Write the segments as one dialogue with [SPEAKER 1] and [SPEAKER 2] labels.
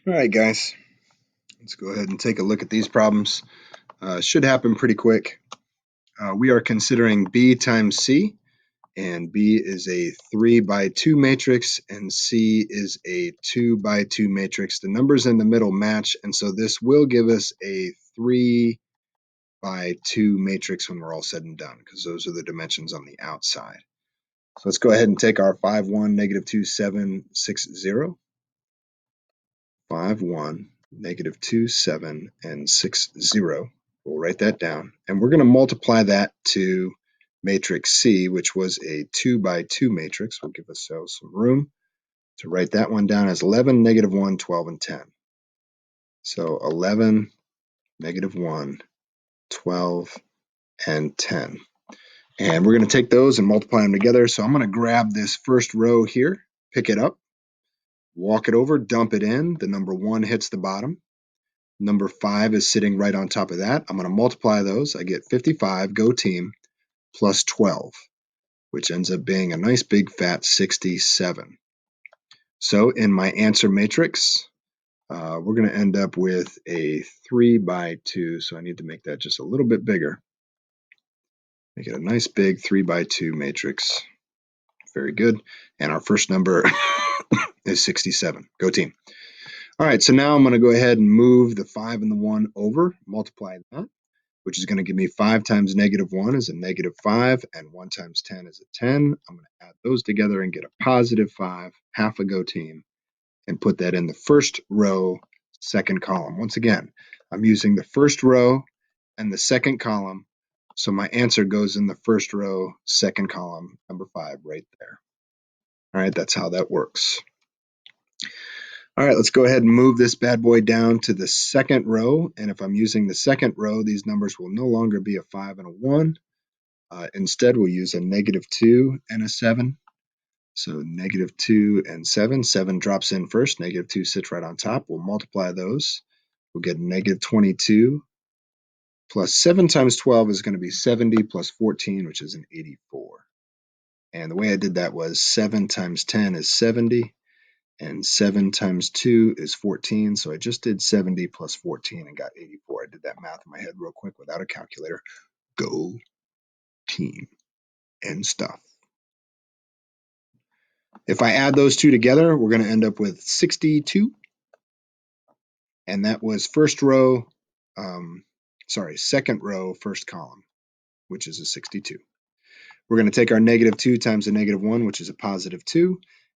[SPEAKER 1] All right, guys, let's go ahead and take a look at these problems. Should happen pretty quick. We are considering B times C, and B is a 3 by 2 matrix, and C is a 2 by 2 matrix. The numbers in the middle match, and so this will give us a 3 by 2 matrix when we're all said and done, because those are the dimensions on the outside. So let's go ahead and take our 5, 1, negative 2, 7, 6, 0. 5, 1, negative 2, 7, and 6, 0. We'll write that down. And we're going to multiply that to matrix C, which was a 2 by 2 matrix. We'll give ourselves some room to write that one down as 11, negative 1, 12, and 10. So 11, negative 1, 12, and 10. And we're going to take those and multiply them together. So I'm going to grab this first row here, pick it up, walk it over, dump it in. The number 1 hits the bottom. Number 5 is sitting right on top of that. I'm going to multiply those. I get 55, go team, plus 12, which ends up being a nice big fat 67. So in my answer matrix, we're going to end up with a 3 by 2. So I need to make that just a little bit bigger. Make it a nice big 3 by 2 matrix. Very good. And our first number is 67. Go team. All right, so now I'm going to go ahead and move the 5 and the 1 over, multiply that, which is going to give me 5 times negative 1 is a negative 5, and 1 times 10 is a 10. I'm going to add those together and get a positive 5, half a go team, and put that in the first row, second column. Once again, I'm using the first row and the second column, so my answer goes in the first row, second column, number 5 right there. All right, that's how that works. All right, let's go ahead and move this bad boy down to the second row. And if I'm using the second row, these numbers will no longer be a 5 and a 1. Instead, we'll use a negative 2 and a 7. So negative 2 and 7. 7 drops in first. Negative 2 sits right on top. We'll multiply those. We'll get negative 22 plus 7 times 12 is going to be 70 plus 14, which is an 84. And the way I did that was 7 times 10 is 70. And 7 times 2 is 14. So I just did 70 plus 14 and got 84. I did that math in my head real quick without a calculator. Go team and stuff. If I add those two together, we're going to end up with 62. And that was second row, first column, which is a 62. We're going to take our negative 2 times a negative 1, which is a positive 2,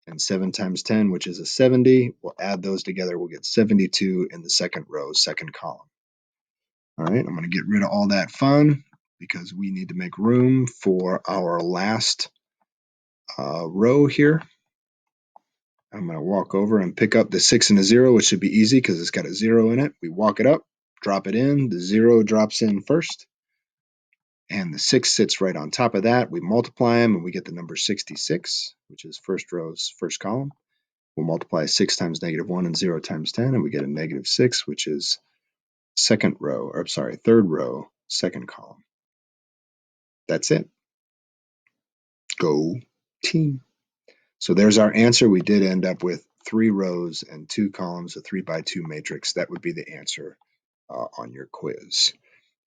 [SPEAKER 1] and 7 times 10, which is a 70. We'll add those together. We'll get 72 in the second row, second column. All right, I'm going to get rid of all that fun because we need to make room for our last row here. I'm going to walk over and pick up the 6 and the 0, which should be easy because it's got a 0 in it. We walk it up, drop it in. The 0 drops in first, and the 6 sits right on top of that. We multiply them, and we get the number 66, which is first row's first column. We'll multiply 6 times negative 1 and 0 times 10, and we get a negative 6, which is third row, second column. That's it. Go team. So there's our answer. We did end up with 3 rows and 2 columns, a 3 by 2 matrix. That would be the answer on your quiz.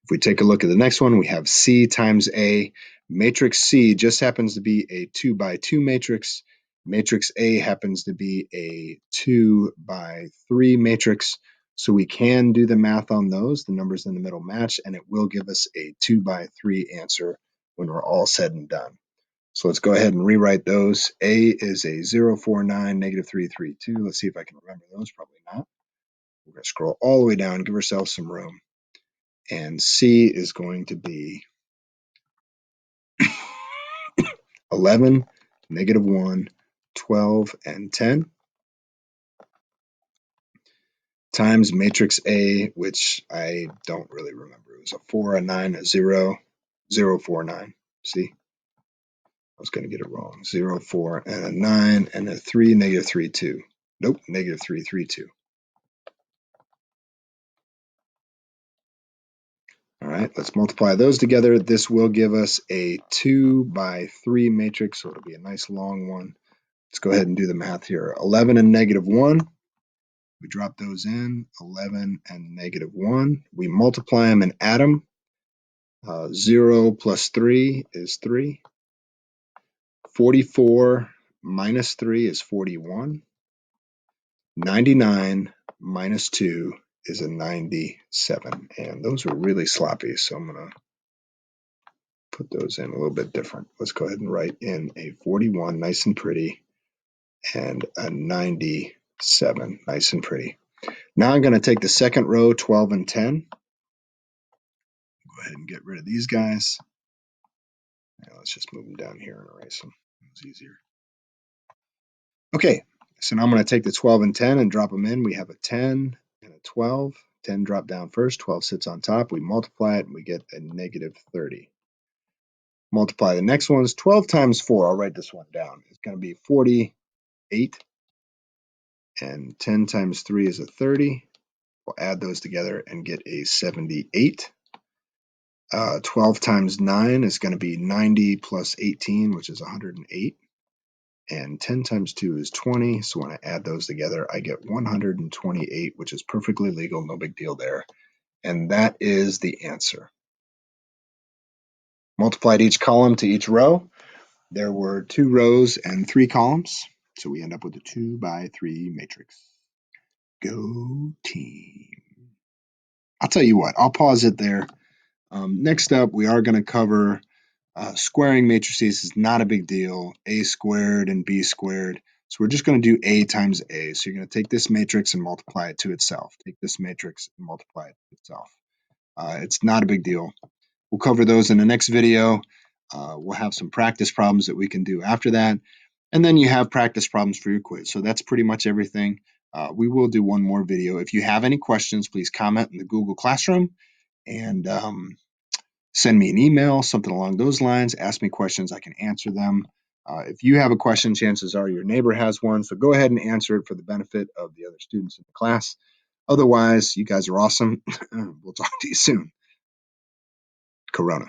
[SPEAKER 1] If we take a look at the next one, we have C times A. Matrix C just happens to be a 2 by 2 matrix. Matrix A happens to be a 2 by 3 matrix. So we can do the math on those. The numbers in the middle match, and it will give us a 2 by 3 answer when we're all said and done. So let's go ahead and rewrite those. A is a 049, negative 332. Let's see if I can remember those. Probably not. We're going to scroll all the way down, give ourselves some room. And C is going to be 11, negative 1, 12, and 10 times matrix A, which I don't really remember. It was a 4, a 9, a 0, 0, 4, 9. See? I was going to get it wrong. 0, 4, and a 9, and a 3, negative 3, 2. Nope, negative 3, 3, 2. All right, let's multiply those together. This will give us a 2 by 3 matrix, so it'll be a nice long one. Let's go ahead and do the math here. 11 and negative 1 We drop those in, 11 and -1. We multiply them and add them. 0 plus 3 is 3. 44 minus 3 is 41. 99 minus 2 is a 97. And those are really sloppy, so I'm going to put those in a little bit different. Let's go ahead and write in a 41, nice and pretty, and a 97, nice and pretty. Now I'm going to take the second row, 12 and 10. Go ahead and get rid of these guys. Now let's just move them down here and erase them. It's easier. Okay, so now I'm going to take the 12 and 10 and drop them in. We have a 10 and a 12. 10 drop down first, 12 sits on top. We multiply it and we get a -30. Multiply the next ones. 12 times 4, I'll write this one down. It's going to be 48. And 10 times 3 is a 30. We'll add those together and get a 78. 12 times 9 is going to be 90 plus 18, which is 108. And 10 times 2 is 20. So when I add those together, I get 128, which is perfectly legal. No big deal there. And that is the answer. Multiplied each column to each row. There were 2 rows and 3 columns. So we end up with a 2 by 3 matrix. Go team. I'll tell you what, I'll pause it there. Next up, we are going to cover squaring matrices is not a big deal. A squared and B squared. So we're just going to do A times A. So you're going to take this matrix and multiply it to itself. Take this matrix and multiply it to itself. It's not a big deal. We'll cover those in the next video. We'll have some practice problems that we can do after that. And then you have practice problems for your quiz. So that's pretty much everything. We will do one more video. If you have any questions, please comment in the Google Classroom and send me an email, something along those lines. Ask me questions. I can answer them. If you have a question, chances are your neighbor has one. So go ahead and answer it for the benefit of the other students in the class. Otherwise, you guys are awesome. We'll talk to you soon. Corona.